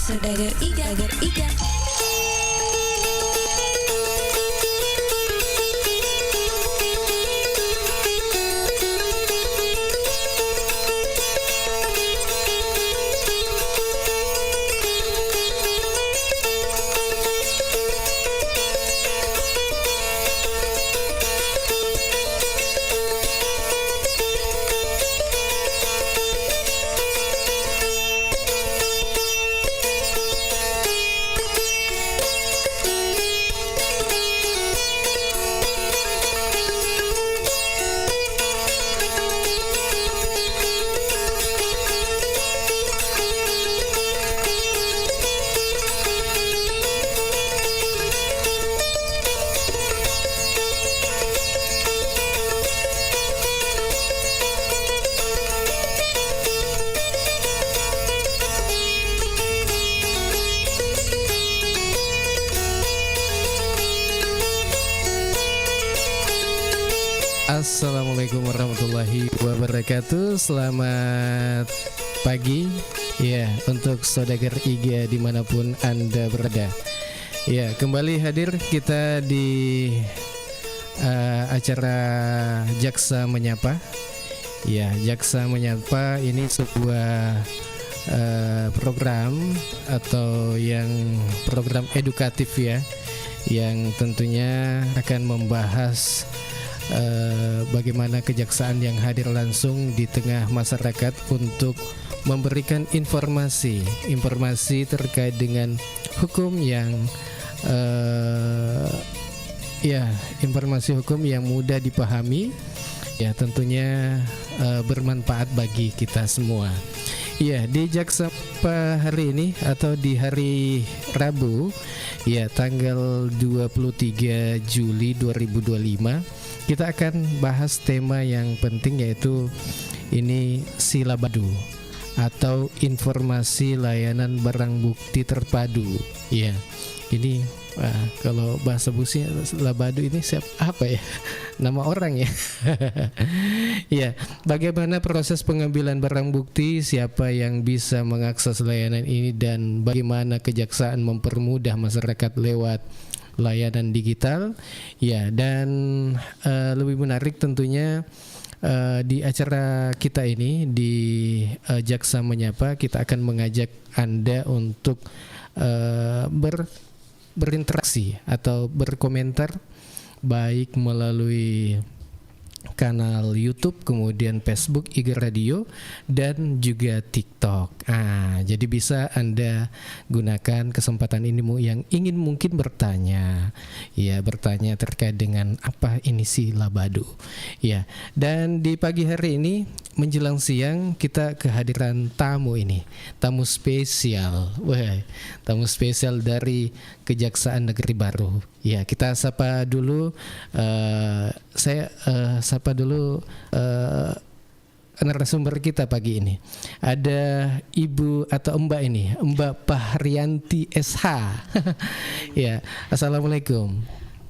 Saudagar Iga. Assalamualaikum warahmatullahi wabarakatuh. Selamat pagi ya untuk Saudagar Iga dimanapun Anda berada. Ya, kembali hadir kita di acara Jaksa Menyapa. Ya, Jaksa Menyapa ini sebuah program atau yang program edukatif ya, yang tentunya akan membahas bagaimana kejaksaan yang hadir langsung di tengah masyarakat untuk memberikan informasi terkait dengan hukum yang informasi hukum yang mudah dipahami ya, tentunya bermanfaat bagi kita semua. Ya, di Jaksa hari ini atau di hari Rabu ya, tanggal 23 Juli 2025, kita akan bahas tema yang penting, yaitu ini silabadu atau informasi layanan barang bukti terpadu. Ya, ini kalau bahasa busi labadu ini apa ya? Nama orang ya. Ya, bagaimana proses pengambilan barang bukti, siapa yang bisa mengakses layanan ini, dan bagaimana kejaksaan mempermudah masyarakat lewat layanan digital. Ya, dan lebih menarik tentunya di acara kita ini di Jaksa Menyapa, kita akan mengajak Anda untuk berinteraksi atau berkomentar, baik melalui kanal YouTube, kemudian Facebook, Iga Radio, dan juga TikTok. Jadi bisa Anda gunakan kesempatan ini yang ingin mungkin bertanya terkait dengan apa ini silabadu. Ya, dan di pagi hari ini menjelang siang kita kehadiran tamu spesial. Tamu spesial dari Kejaksaan Negeri Baru. Ya, kita sapa dulu. Saya sapa dulu narasumber kita pagi ini. Ada Ibu atau Mbak ini, Mbak Fahriyanti SH. Ya, assalamualaikum.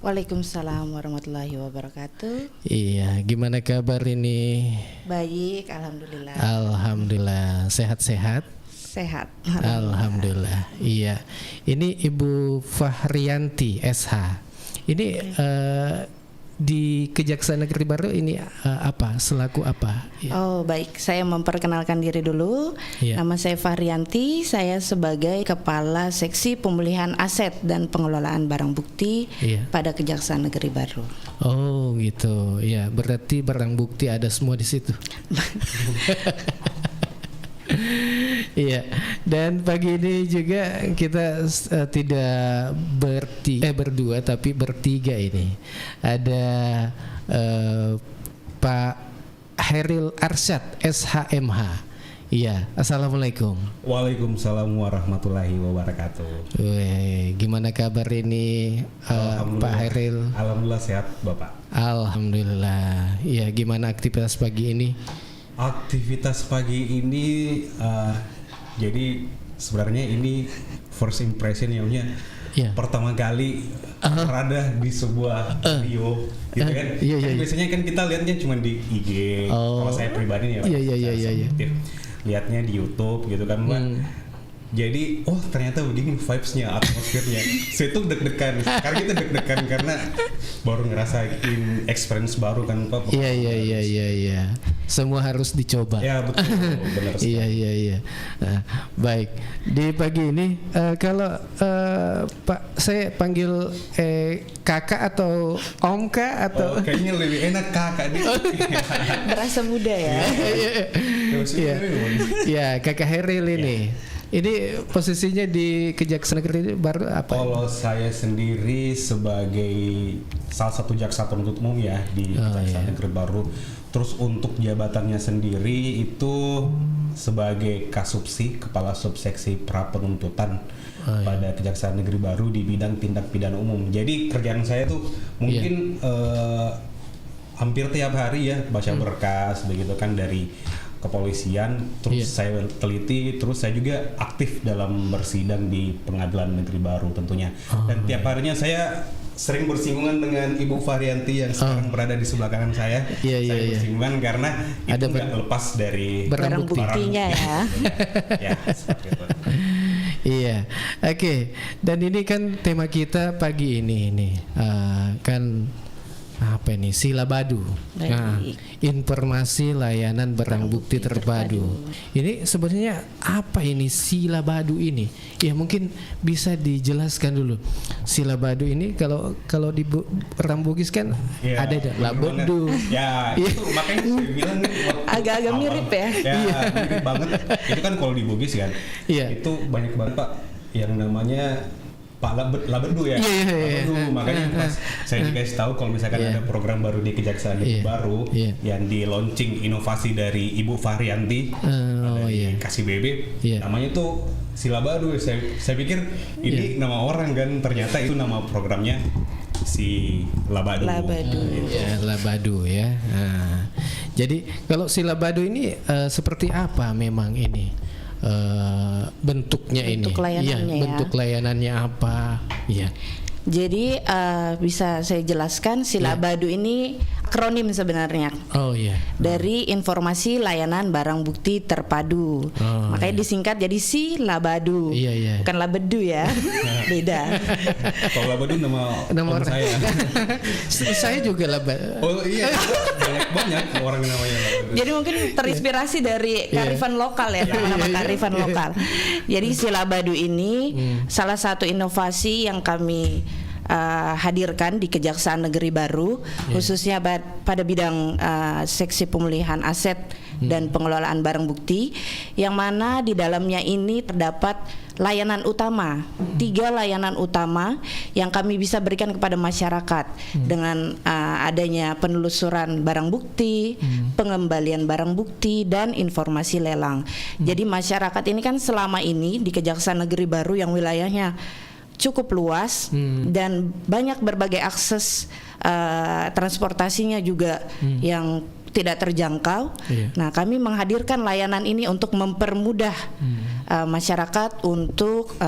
Waalaikumsalam warahmatullahi wabarakatuh. Iya, gimana kabar ini? Baik, alhamdulillah. Alhamdulillah, sehat-sehat. Sehat. Alhamdulillah. Iya. Ini Ibu Fahriyanti SH. Ini di Kejaksaan Negeri Baru ini selaku apa? Ya. Oh, baik. Saya memperkenalkan diri dulu. Ya. Nama saya Fahriyanti. Saya sebagai Kepala Seksi Pemulihan Aset dan Pengelolaan Barang Bukti pada Kejaksaan Negeri Baru. Oh, gitu. Ya, berarti barang bukti ada semua di situ. Iya, dan pagi ini juga kita tidak berdua tapi bertiga ini. Ada Pak Heril Arsyad SHMH. Iya, assalamualaikum. Waalaikumsalam warahmatullahi wabarakatuh. Gimana kabar ini Pak Heril? Alhamdulillah sehat Bapak. Alhamdulillah. Iya, gimana aktivitas pagi ini? Aktivitas pagi ini jadi sebenarnya ini first impression pertama kali berada di sebuah video gitu kan. Biasanya kan kita lihatnya cuma di IG. Kalau saya pribadi nih lihatnya di YouTube gitu kan, Mbak. Jadi ternyata begini vibes-nya, atmosfernya. Saya tuh deg-degan. Sekarang kita deg-degan karena baru ngerasain experience baru kan Pak. Iya. Semua harus dicoba. Ya betul, benar sekali. Iya. Nah, baik. Di pagi ini kalau Pak saya panggil kakak atau om kak atau kayaknya lebih enak kakak nih. Berasa muda ya. Iya, kakak Heril ini. Ini posisinya di Kejaksaan Negeri Baru apa? Kalau saya sendiri sebagai salah satu jaksa penuntut umum ya di Kejaksaan Negeri Baru. Terus untuk jabatannya sendiri itu sebagai Kasubsi, Kepala Subseksi Pra Penuntutan pada Kejaksaan Negeri Baru di bidang tindak pidana umum. Jadi kerjaan saya tuh mungkin hampir tiap hari ya baca berkas begitu kan dari kepolisian, terus saya teliti, terus saya juga aktif dalam bersidang di Pengadilan Negeri Baru tentunya. Dan tiap harinya saya sering bersinggungan dengan Ibu Varianti yang sekarang berada di sebelah kanan saya. Saya bersinggungan karena itu nggak lepas dari barang buktinya ya. Ya, seperti itu. Iya, oke. Dan ini kan tema kita pagi ini kan apa ini Silabadu. Nah, informasi layanan barang bukti terpadu. Ini sebenarnya apa ini Silabadu ini? Ya mungkin bisa dijelaskan dulu. Silabadu ini kalau di Rambugis kan ada Labadu. Ya, itu makanya saya bilang agak-agak mirip ya. Ya, mirip banget. Itu kan kalau di Bugis kan. Itu banyak banget Pak yang namanya Pak Labedu ya. Labedu. Makanya pas saya dikasih tahu kalau misalkan ada program baru di Kejaksaan Negeri Baru yang di launching inovasi dari Ibu Varianti di KSBB, namanya tuh Silabadu. Saya pikir ini nama orang kan, ternyata itu nama programnya si Labadu. Labadu ya. Nah, jadi kalau Silabadu ini seperti apa memang ini? Bentuknya bentuk ini layanannya bentuk layanannya apa ya? Jadi bisa saya jelaskan Silabadu ini akronim sebenarnya. Dari informasi layanan barang bukti terpadu. Makanya disingkat jadi Silabadu. Bukan Labedu ya. Beda. Kalau Labedu nama orang saya. Saya juga Labedu. Banyak orang yang namanya Labedu. Jadi mungkin terinspirasi dari kearifan lokal ya, nama kearifan lokal. Jadi Silabadu ini salah satu inovasi yang kami hadirkan di Kejaksaan Negeri Baru, khususnya pada bidang seksi pemulihan aset dan pengelolaan barang bukti, yang mana di dalamnya ini terdapat layanan utama, 3 layanan utama yang kami bisa berikan kepada masyarakat dengan adanya penelusuran barang bukti, pengembalian barang bukti, dan informasi lelang. Jadi masyarakat ini kan selama ini di Kejaksaan Negeri Baru yang wilayahnya cukup luas dan banyak berbagai akses transportasinya juga yang tidak terjangkau. Nah, kami menghadirkan layanan ini untuk mempermudah masyarakat untuk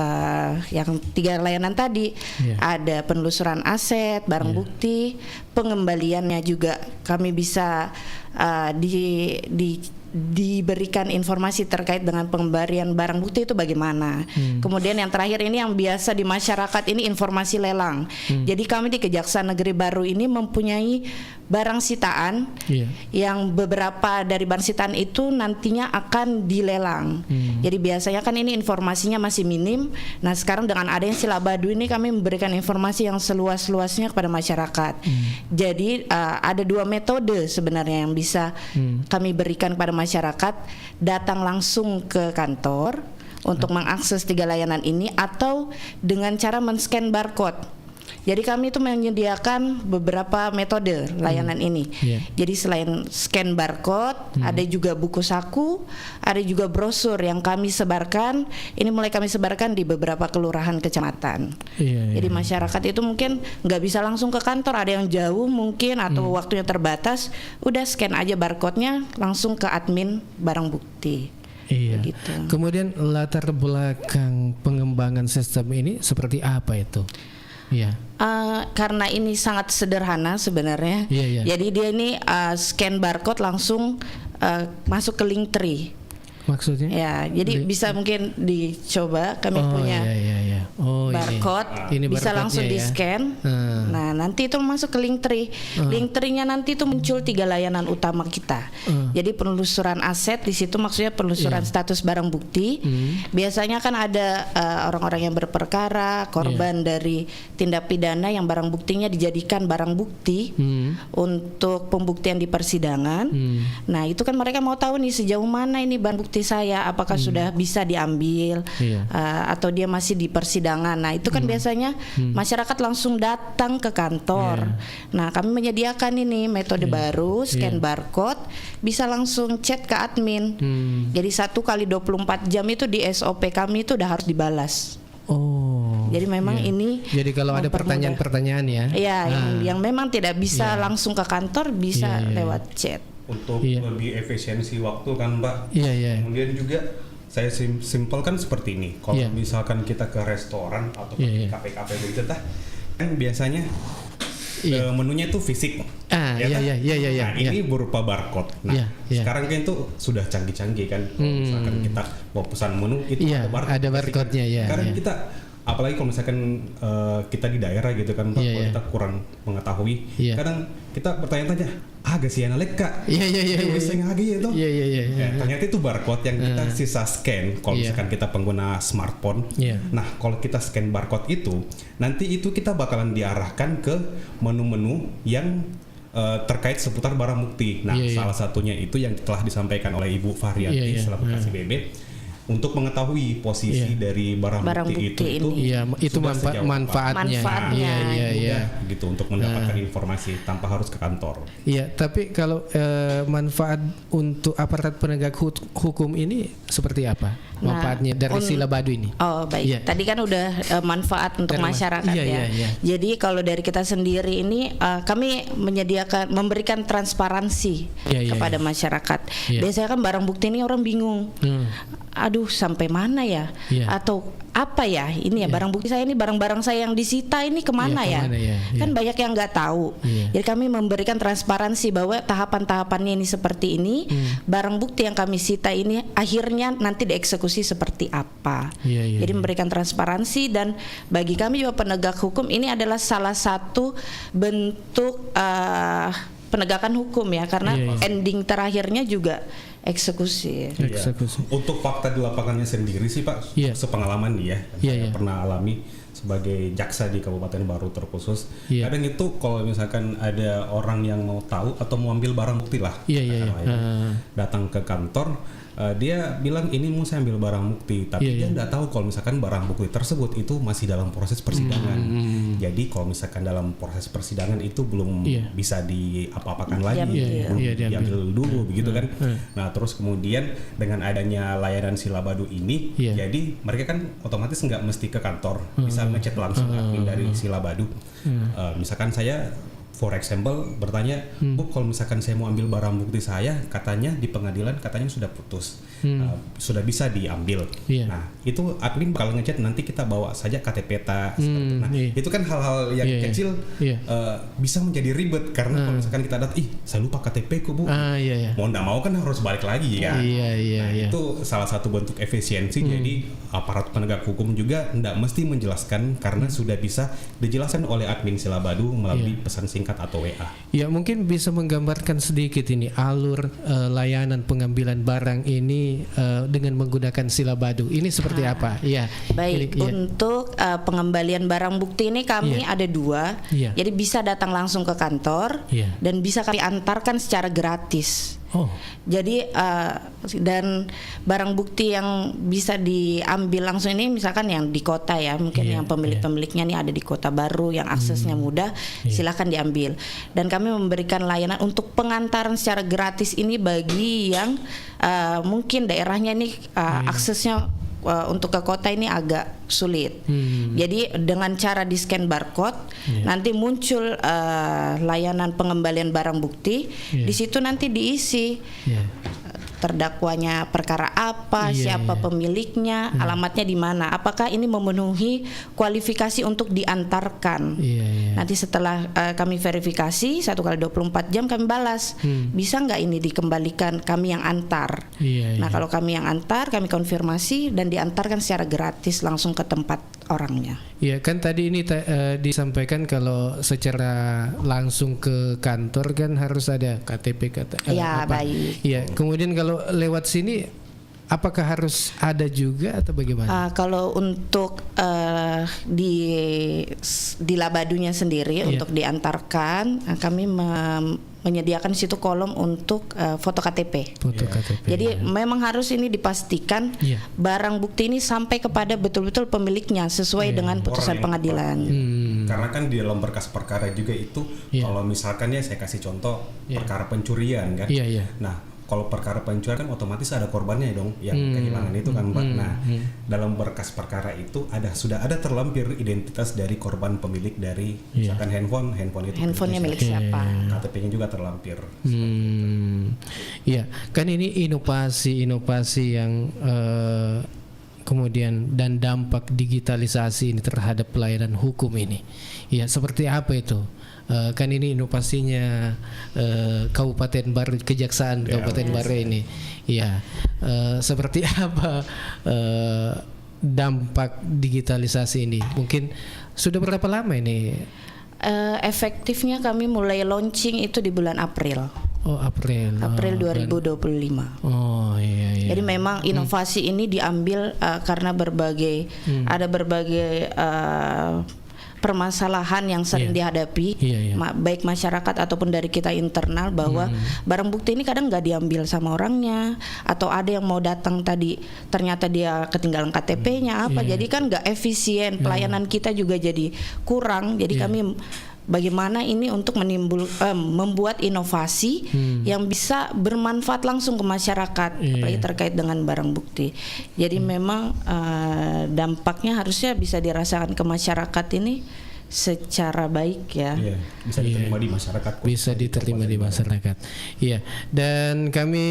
yang 3 layanan tadi. Ada penelusuran aset, barang bukti, pengembaliannya juga kami bisa diberikan informasi terkait dengan pengembalian barang bukti itu bagaimana. Kemudian yang terakhir ini yang biasa di masyarakat ini informasi lelang. Jadi kami di Kejaksaan Negeri Baru ini mempunyai barang sitaan yang beberapa dari barang sitaan itu nantinya akan dilelang. Jadi biasanya kan ini informasinya masih minim. Nah, sekarang dengan adanya Silabadu ini kami memberikan informasi yang seluas-luasnya kepada masyarakat. Jadi ada 2 metode sebenarnya yang bisa kami berikan kepada masyarakat: datang langsung ke kantor untuk mengakses 3 layanan ini, atau dengan cara men-scan barcode. Jadi kami itu menyediakan beberapa metode layanan ini. Jadi selain scan barcode, ada juga buku saku, ada juga brosur yang kami sebarkan. Ini mulai kami sebarkan di beberapa kelurahan kecamatan. Jadi masyarakat itu mungkin nggak bisa langsung ke kantor, ada yang jauh mungkin atau waktunya terbatas, udah scan aja barcode-nya langsung ke admin barang bukti. Begitu. Kemudian latar belakang pengembangan sistem ini seperti apa itu? Karena ini sangat sederhana sebenarnya. Jadi dia ini scan barcode langsung masuk ke Linktree. Maksudnya? Ya, jadi bisa mungkin dicoba. Kami punya barcode, ini bisa langsung di scan. Nah, nanti itu masuk ke link tree. Link tree-nya nanti itu muncul 3 layanan utama kita. Jadi penelusuran aset di situ, maksudnya penelusuran status barang bukti. Biasanya kan ada orang-orang yang berperkara, korban dari tindak pidana yang barang buktinya dijadikan barang bukti untuk pembuktian di persidangan. Nah, itu kan mereka mau tahu nih sejauh mana ini barang bukti saya, apakah sudah bisa diambil atau dia masih di persidangan. Nah, itu kan biasanya masyarakat langsung datang ke kantor. Nah, kami menyediakan ini metode baru, scan barcode, bisa langsung chat ke admin. Jadi 1 kali 24 jam itu di SOP kami itu udah harus dibalas. Jadi memang ini. Jadi kalau ada pertanyaan-pertanyaan ya. Iya, yang memang tidak bisa langsung ke kantor bisa lewat chat. Untuk lebih efisiensi waktu kan Mbak. Kemudian juga saya simpelkan seperti ini. Kalau misalkan kita ke restoran atau ke kafe-kafe begitu kan biasanya menunya itu fisik. Nah, ini berupa barcode. Nah, sekarang kan itu sudah canggih-canggih kan. Misalkan kita mau pesan menu itu ada barcode-nya. Sekarang kita apalagi kalau misalkan kita di daerah gitu kan, kalau kita kurang mengetahui, kadang kita bertanya-tanya, agak sih analek kak, bisa ngagi itu, ternyata itu barcode yang kita sisa scan. Kalau misalkan kita pengguna smartphone, nah kalau kita scan barcode itu, nanti itu kita bakalan diarahkan ke menu-menu yang terkait seputar barang bukti. Nah, salah satunya itu yang telah disampaikan oleh Ibu Fahrianti selaku KCBB. Untuk mengetahui posisi dari barang bukti itu itu manfaatnya. Gitu untuk mendapatkan informasi tanpa harus ke kantor. Iya, tapi kalau manfaat untuk aparat penegak hukum ini seperti apa? Manfaatnya dari sila badu ini? Oh, baik. Tadi kan udah manfaat untuk dari masyarakat Jadi kalau dari kita sendiri ini kami memberikan transparansi kepada masyarakat. Biasanya kan barang bukti ini orang bingung. Aduh, sampai mana ya? Atau apa ya? Ini ya barang bukti saya ini, barang-barang saya yang disita ini kemana ya? Kan banyak yang nggak tahu. Jadi kami memberikan transparansi bahwa tahapan-tahapannya ini seperti ini. Barang bukti yang kami sita ini akhirnya nanti dieksekusi seperti apa? Jadi memberikan transparansi, dan bagi kami juga penegak hukum ini adalah salah satu bentuk penegakan hukum ya, karena ending terakhirnya juga eksekusi. Untuk fakta di lapangannya sendiri sih Pak, sepengalaman dia, saya pernah alami sebagai jaksa di Kabupaten Baru terkhusus. Kadang itu kalau misalkan ada orang yang mau tahu atau mau ambil barang bukti lah, datang ke kantor, dia bilang ini mau saya ambil barang bukti, tapi dia nggak tahu kalau misalkan barang bukti tersebut itu masih dalam proses persidangan. Jadi kalau misalkan dalam proses persidangan itu belum bisa diapa-apakan lagi, diambil dulu begitu kan. Nah, terus kemudian dengan adanya layanan Silabadu ini, jadi mereka kan otomatis nggak mesti ke kantor, bisa ngechat langsung admin dari Silabadu. Misalkan saya for example bertanya, Bu, kalau misalkan saya mau ambil barang bukti saya, katanya di pengadilan katanya sudah putus, sudah bisa diambil. Nah, itu admin bakal ngechat, nanti kita bawa saja KTP ta. Nah, itu kan hal-hal yang kecil bisa menjadi ribet karena kalau misalkan kita datang, saya lupa KTP ku Bu. Mau nggak mau kan harus balik lagi ya. Itu salah satu bentuk efisiensi. Jadi aparat penegak hukum juga nggak mesti menjelaskan karena sudah bisa dijelaskan oleh admin Silabadu melalui pesan singkat atau WA. Ya, mungkin bisa menggambarkan sedikit ini alur layanan pengambilan barang ini dengan menggunakan Silabadu. Ini seperti apa? Baik, untuk pengembalian barang bukti ini kami ada 2. Jadi bisa datang langsung ke kantor dan bisa kami antarkan secara gratis. Jadi dan barang bukti yang bisa diambil langsung ini misalkan yang di kota ya, mungkin yang pemilik-pemiliknya nih ada di Kota Baru yang aksesnya mudah, silakan diambil. Dan kami memberikan layanan untuk pengantaran secara gratis ini bagi yang mungkin daerahnya ini aksesnya untuk ke kota ini agak sulit. Jadi dengan cara di scan barcode, nanti muncul layanan pengembalian barang bukti. Di situ nanti diisi terdakwanya perkara apa, siapa pemiliknya, alamatnya di mana, apakah ini memenuhi kualifikasi untuk diantarkan. Nanti setelah kami verifikasi 1x24 jam kami balas, bisa nggak ini dikembalikan, kami yang antar. Nah kalau kami yang antar, kami konfirmasi dan diantarkan secara gratis langsung ke tempat orangnya. Ya kan tadi ini disampaikan kalau secara langsung ke kantor kan harus ada KTP ya apa? Baik. Ya kemudian kalau lewat sini apakah harus ada juga atau bagaimana? Kalau untuk di Labadunya sendiri untuk diantarkan, kami menyediakan situ kolom untuk foto KTP. Jadi memang harus ini dipastikan barang bukti ini sampai kepada betul-betul pemiliknya sesuai dengan putusan pengadilan. Karena kan di dalam berkas perkara juga itu kalau misalkan ya saya kasih contoh perkara pencurian kan. Nah kalau perkara pencurian kan otomatis ada korbannya dong yang kehilangan itu kan Mbak. Nah dalam berkas perkara itu sudah ada terlampir identitas dari korban pemilik dari misalkan handphone itu handphonenya milik siapa, KTP-nya juga terlampir. Iya kan ini inovasi yang kemudian dan dampak digitalisasi ini terhadap pelayanan hukum ini. Ya seperti apa itu? Kan ini inovasinya Kabupaten Baru, Kejaksaan Kabupaten Baru ini. Ya, seperti apa dampak digitalisasi ini? Mungkin sudah berapa lama ini? Efektifnya kami mulai launching itu di bulan April. April 2025. Jadi memang inovasi ini diambil karena ada berbagai permasalahan yang sering dihadapi baik masyarakat ataupun dari kita internal bahwa barang bukti ini kadang nggak diambil sama orangnya atau ada yang mau datang tadi ternyata dia ketinggalan KTP-nya jadi kan nggak efisien, pelayanan kita juga jadi kurang. Jadi kami bagaimana ini untuk membuat inovasi yang bisa bermanfaat langsung ke masyarakat, apalagi terkait dengan barang bukti. Jadi memang dampaknya harusnya bisa dirasakan ke masyarakat ini secara baik bisa diterima di masyarakat. Bisa diterima di masyarakat. Iya. Dan kami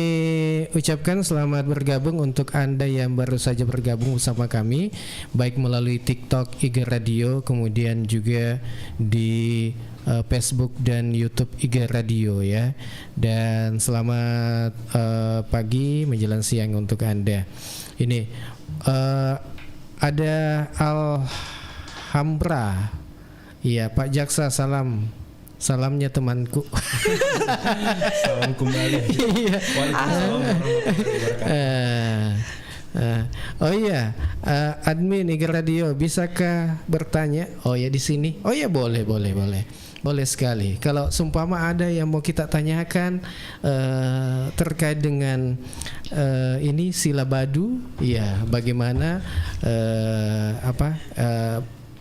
ucapkan selamat bergabung untuk Anda yang baru saja bergabung bersama kami, baik melalui TikTok, IG Radio, kemudian juga di Facebook dan YouTube IG Radio ya. Dan selamat pagi menjelang siang untuk Anda. Ini ada Alhambra. Iya Pak Jaksa, salamnya temanku. Salam kembali. Waalaikumsalam admin IG Radio, bisakah bertanya? Di sini. Boleh sekali. Kalau seumpama ada yang mau kita tanyakan terkait dengan ini silabadu, bagaimana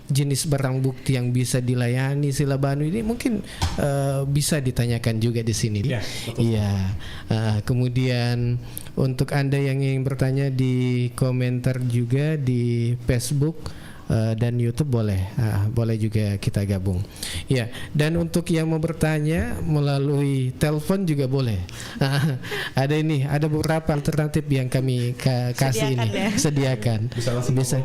jenis barang bukti yang bisa dilayani silabadu ini mungkin bisa ditanyakan juga di sini. Kemudian untuk Anda yang ingin bertanya di komentar juga di Facebook dan YouTube boleh juga kita gabung. Dan untuk yang mau bertanya melalui telepon juga boleh. Ada beberapa alternatif yang kami kasih sediakan. Bisa langsung bisa.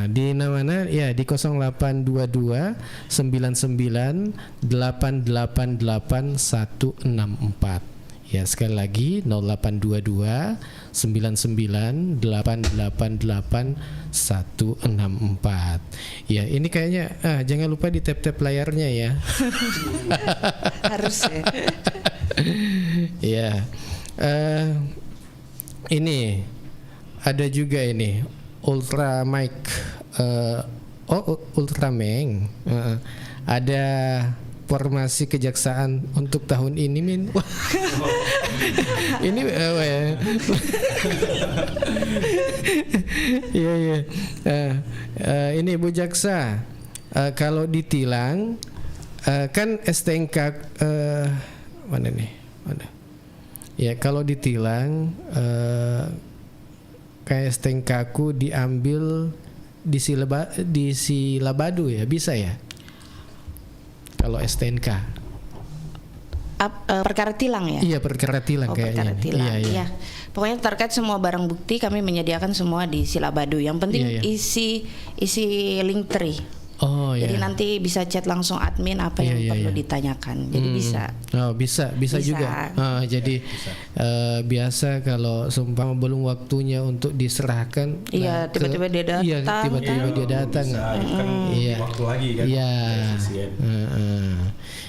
Di mana di 0822 99 888 164. Ya sekali lagi 0822 99 888 164. Ya ini kayaknya jangan lupa di tap layarnya ya. Harus ya. Ini ada juga ini Ultra Mic. Ultrameng. Ada formasi kejaksaan untuk tahun ini Min. Ini ini Bu Jaksa, kalau ditilang kan STNK mana nih? Ya kalau ditilang kayak STNK-ku diambil di Silabadu ya, bisa ya? Kalau STNK perkara tilang ya? Iya, perkara tilang kayaknya. Perkara tilang. Iya. Pokoknya terkait semua barang bukti kami menyediakan semua di Silabadu. Yang penting isi link tree. Oh, jadi nanti bisa chat langsung admin apa yang perlu ditanyakan. Jadi bisa. Oh, bisa juga. Jadi biasa kalau seumpama belum waktunya untuk diserahkan. Iya, tiba-tiba dia datang. Iya, tiba-tiba dia datang. Iya. Waktu lagi kan. Iya.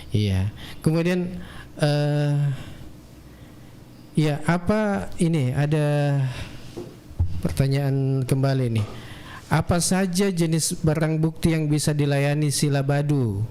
Iya. Kemudian ya apa ini ada pertanyaan kembali nih. Apa saja jenis barang bukti yang bisa dilayani Silabadu?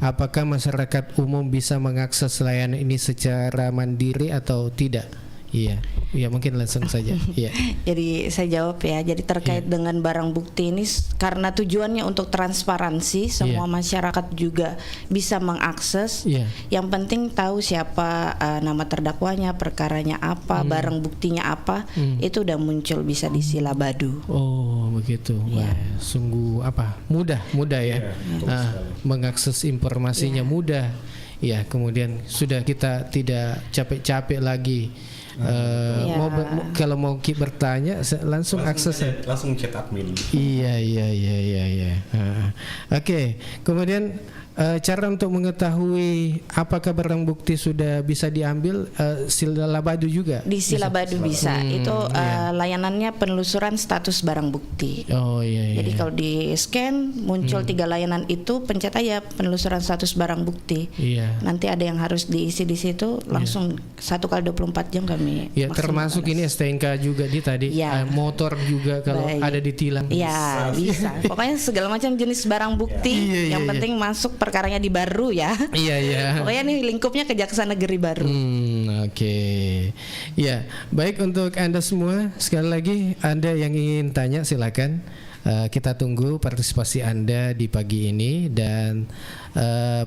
Apakah masyarakat umum bisa mengakses layanan ini secara mandiri atau tidak? Iya, mungkin langsung saja. Iya. Jadi saya jawab ya. Jadi terkait dengan barang bukti ini karena tujuannya untuk transparansi, semua masyarakat juga bisa mengakses. Yang penting tahu siapa nama terdakwanya, perkaranya apa, barang buktinya apa, itu udah muncul bisa di Silabadu. Oh, begitu. Wah, sungguh mudah ya. Mengakses informasinya mudah. Ya, kemudian sudah kita tidak capek-capek lagi. Kalau mau bertanya langsung akses langsung chat admin. Iya. Oke. Kemudian cara untuk mengetahui apakah barang bukti sudah bisa diambil Silabadu juga. Di Silabadu bisa. Itu layanannya penelusuran status barang bukti. Oh iya. Jadi kalau di scan muncul 3 layanan itu, pencet aja penelusuran status barang bukti. Iya. Nanti ada yang harus diisi di situ langsung 1x24 jam kami. Ya, termasuk ini STNK juga tadi. Motor juga kalau ada ditilang. Iya, bisa. Pokoknya segala macam jenis barang bukti yang penting masuk perkaranya di Baru ya. Iya. Pokoknya nih lingkupnya Kejaksaan Negeri Baru. Oke. Ya, baik untuk Anda semua. Sekali lagi Anda yang ingin tanya silakan. Kita tunggu partisipasi Anda di pagi ini dan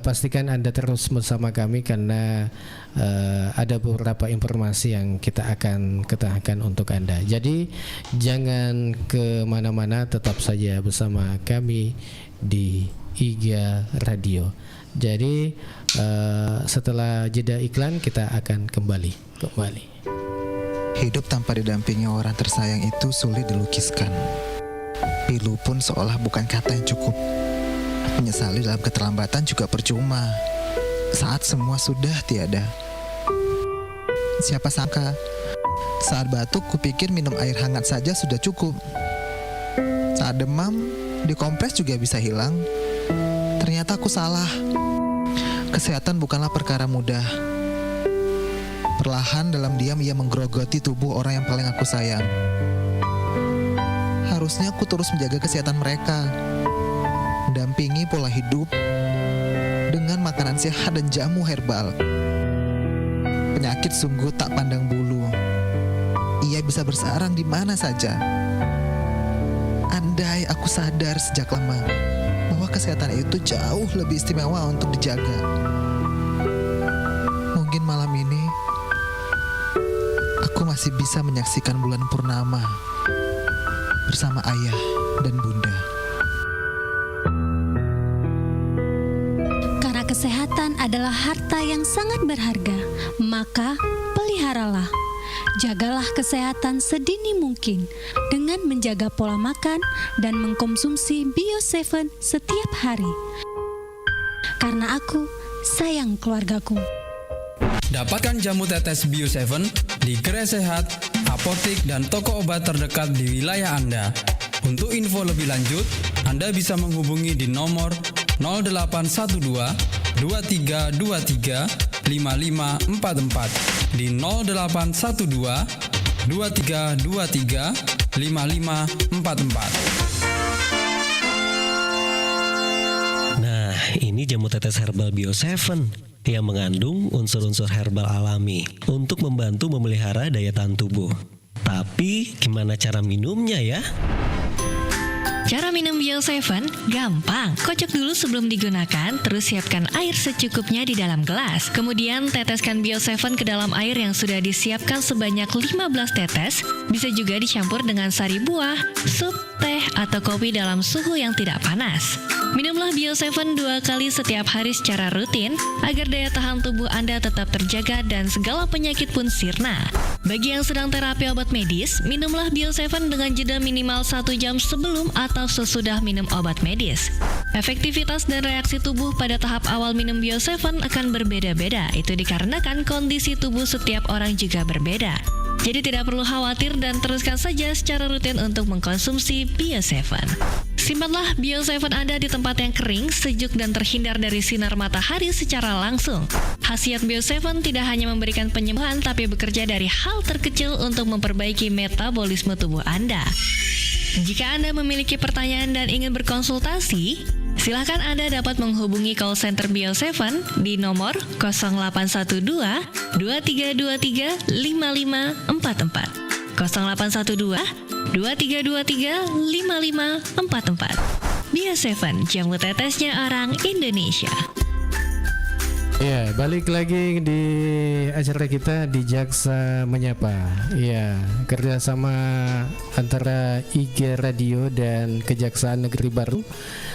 pastikan Anda terus bersama kami karena ada beberapa informasi yang kita akan ketahkan untuk Anda. Jadi jangan kemana-mana, tetap saja bersama kami di IGA Radio. Jadi setelah jeda iklan kita akan kembali. Hidup tanpa didampingi orang tersayang itu sulit dilukiskan. Pilu pun seolah bukan kata yang cukup. Menyesali dalam keterlambatan juga percuma saat semua sudah tiada. Siapa sangka saat batuk kupikir minum air hangat saja sudah cukup. Saat demam dikompres juga bisa hilang. Ternyata aku salah. Kesehatan bukanlah perkara mudah. Perlahan dalam diam ia menggerogoti tubuh orang yang paling aku sayang. Harusnya aku terus menjaga kesehatan mereka, mendampingi pola hidup dengan makanan sehat dan jamu herbal. Penyakit sungguh tak pandang bulu. Ia bisa bersarang di mana saja. Andai aku sadar sejak lama bahwa kesehatan itu jauh lebih istimewa untuk dijaga. Mungkin malam ini aku masih bisa menyaksikan bulan purnama bersama ayah dan bunda. Karena kesehatan adalah harta yang sangat berharga, maka peliharalah. Jagalah kesehatan sedini mungkin dengan menjaga pola makan dan mengkonsumsi Bio7 setiap hari. Karena aku sayang keluargaku. Dapatkan jamu tetes Bio7 di Gerai Sehat, apotek dan toko obat terdekat di wilayah Anda. Untuk info lebih lanjut, Anda bisa menghubungi di nomor 0812 2323 5544 di 0812 2323 5544. Nah, ini jamu tetes herbal Bio7 yang mengandung unsur-unsur herbal alami untuk membantu memelihara daya tahan tubuh. Tapi gimana cara minumnya ya? Cara minum Bio7 gampang. Kocok dulu sebelum digunakan, terus siapkan air secukupnya di dalam gelas. Kemudian teteskan Bio7 ke dalam air yang sudah disiapkan sebanyak 15 tetes. Bisa juga dicampur dengan sari buah, sup, teh, atau kopi dalam suhu yang tidak panas. Minumlah Bio7 2 kali setiap hari secara rutin agar daya tahan tubuh Anda tetap terjaga dan segala penyakit pun sirna. Bagi yang sedang terapi obat medis, minumlah Bio7 dengan jeda minimal 1 jam sebelum atau sesudah minum obat medis. Efektivitas dan reaksi tubuh pada tahap awal minum Bio7 akan berbeda-beda. Itu dikarenakan kondisi tubuh setiap orang juga berbeda. Jadi tidak perlu khawatir dan teruskan saja secara rutin untuk mengkonsumsi Bio7. Simpanlah Bio7 Anda di tempat yang kering, sejuk dan terhindar dari sinar matahari secara langsung. Khasiat Bio7 tidak hanya memberikan penyembuhan tapi bekerja dari hal terkecil untuk memperbaiki metabolisme tubuh Anda. Jika Anda memiliki pertanyaan dan ingin berkonsultasi, silakan Anda dapat menghubungi call center Bio7 di nomor 0812 2323 5544. 0812 2323 5544. Bio7, jamu tetesnya orang Indonesia. Ya, balik lagi di acara kita di Jaksa Menyapa. Ya, kerjasama antara IG Radio dan Kejaksaan Negeri Baru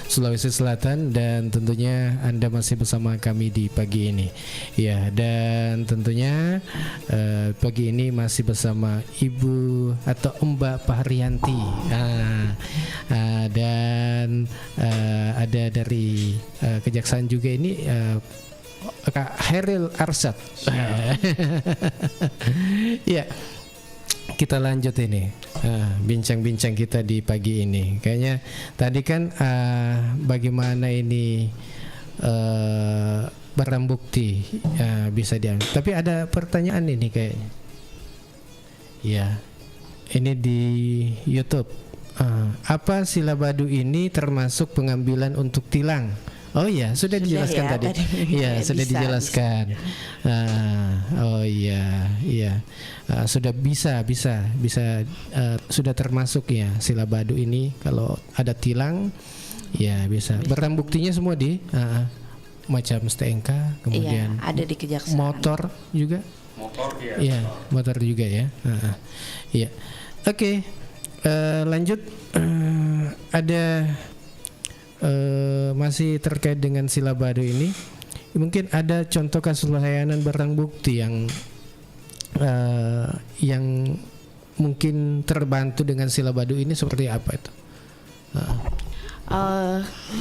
Sulawesi Selatan, dan tentunya Anda masih bersama kami di pagi ini. Ya, dan tentunya pagi ini masih bersama Ibu atau Mbak Pahrianti. Dan ada dari Kejaksaan juga ini Kak Heril Arsyad. Ya, kita lanjut ini bincang-bincang kita di pagi ini. Kayaknya tadi kan bagaimana ini barang bukti bisa diambil. Tapi ada pertanyaan ini kayaknya. Ya, ini di YouTube. Apa silabadu ini termasuk pengambilan untuk tilang? Oh iya, sudah dijelaskan tadi. Iya, sudah dijelaskan. Oh iya, sudah bisa sudah termasuk ya silabadu ini kalau ada tilang, ya bisa. Barang buktinya semua di macam STNK, kemudian ada di Kejaksaan. Motor juga. Motor ya. Iya, motor juga ya. Iya. Oke, lanjut. Ada masih terkait dengan silabadu ini, mungkin ada contoh kasus layanan barang bukti yang mungkin terbantu dengan silabadu ini seperti apa itu?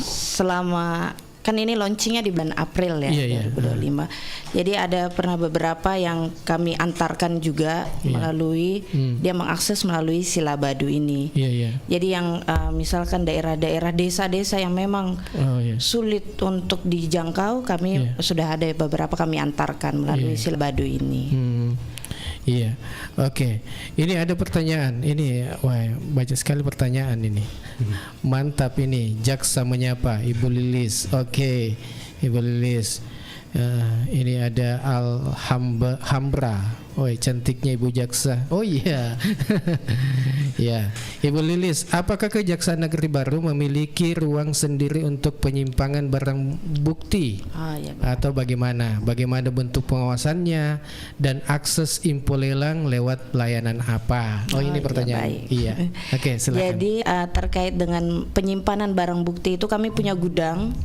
Selama kan ini launchingnya di bulan April ya, 2025. Jadi ada pernah beberapa yang kami antarkan juga melalui dia mengakses melalui silabadu ini. Jadi yang misalkan daerah-daerah desa-desa yang memang sulit untuk dijangkau, kami sudah ada beberapa kami antarkan melalui silabadu ini. Iya, oke. Ini ada pertanyaan. Ini, wah, banyak sekali pertanyaan ini. Mantap ini. Jaksa Menyapa, Ibu Lilis. Oke, Ibu Lilis. Ini ada Alhambra. Oh, cantiknya Ibu Jaksa. Oh iya. Ya, Ibu Lilis, apakah Kejaksaan Negeri Baru memiliki ruang sendiri untuk penyimpangan barang bukti? Atau bagaimana? Bagaimana bentuk pengawasannya dan akses info lelang lewat layanan apa? Ini pertanyaan. Iya. Oke, silakan. Jadi terkait dengan penyimpanan barang bukti itu kami punya gudang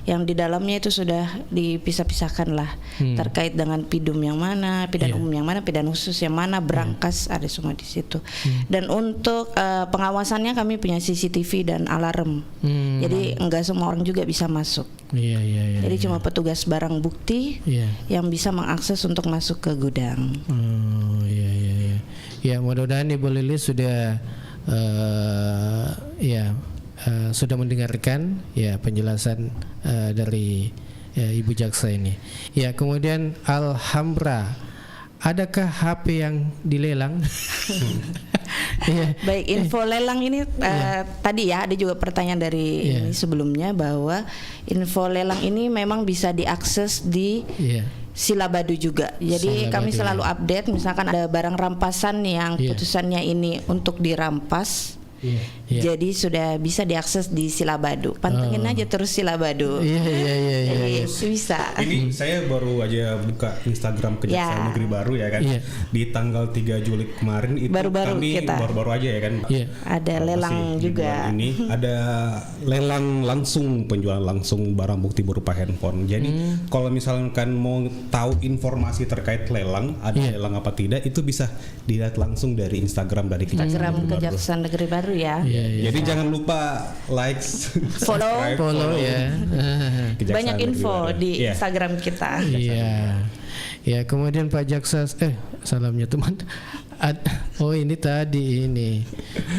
yang di dalamnya itu sudah dipisah-pisahkan lah terkait dengan pidum yang mana, pidan umum yang mana, pidan khusus yang mana, brankas ada semua di situ. Dan untuk pengawasannya kami punya CCTV dan alarm. Jadi enggak semua orang juga bisa masuk. Jadi cuma petugas barang bukti yang bisa mengakses untuk masuk ke gudang. Ya, mudah-mudahan Ibu Lilis sudah sudah mendengarkan ya penjelasan dari Ibu Jaksa ini. Ya, kemudian Alhambra, adakah HP yang dilelang? Baik, info lelang ini tadi ya ada juga pertanyaan dari ini sebelumnya bahwa info lelang ini memang bisa diakses di silabadu juga. Jadi kami selalu update, misalkan ada barang rampasan yang putusannya ini untuk dirampas. Jadi sudah bisa diakses di Silabadu. Pantengin aja terus Silabadu. Iya. Bisa. Ini saya baru aja buka Instagram Kejaksaan Negeri Baru ya kan. Di tanggal 3 Juli kemarin itu Baru-baru kami kita. baru-baru aja ya kan. Ada lelang Masih di juga. bulan ini ada lelang langsung, penjualan langsung barang bukti berupa handphone. Jadi kalau misalkan mau tahu informasi terkait lelang, ada lelang apa tidak, itu bisa dilihat langsung dari Instagram dari Kejaksaan Negeri Baru ya. Jadi jangan lupa like, subscribe, Follow ya. Kejaksaan Banyak Negeri info Baru. di Iya. Instagram kita. Ya, kemudian Pak Jaksa, salamnya teman. Oh ini tadi ini.